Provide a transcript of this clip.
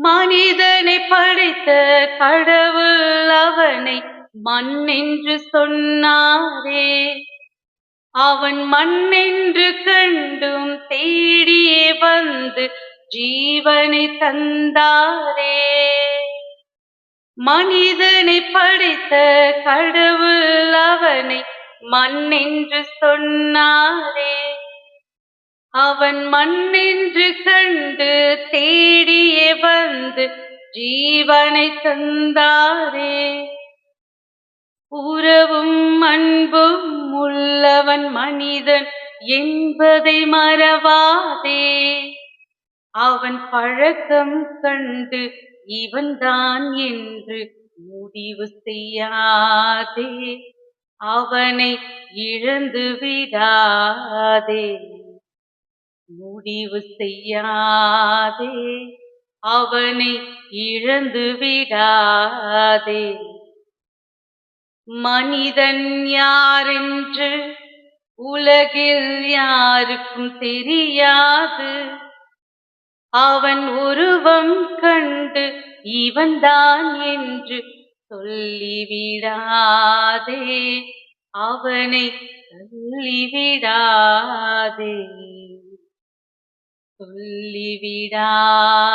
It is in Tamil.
மனிதனை படைத்த கடவுள் அவனை மண்ணென்று சொன்னாரே. அவன் மண்ணென்று கண்டும் தேடியே வந்து ஜீவனை தந்தாரே. மனிதனை படைத்த கடவுள் அவனை மண்ணென்று சொன்னாரே. அவன் மண்ணென்று கண்டு தேடியே வந்து ஜீவனை தந்தாரே. உறவும் அன்பும் உள்ளவன் மனிதன் என்பதை மறவாதே. அவன் பழக்கம் கண்டு இவன்தான் என்று முடிவு செய்யாதே. அவனை இழந்து விடாதே. முடிவு செய்யாதே. அவனை இழந்து விடாதே. மனிதன் யாரென்று உலகில் யாருக்கும் தெரியாது. அவன் உருவம் கண்டு இவன்தான் என்று சொல்லிவிடாதே. அவனை சொல்லிவிடாதே. சொல்லிவிடாதே.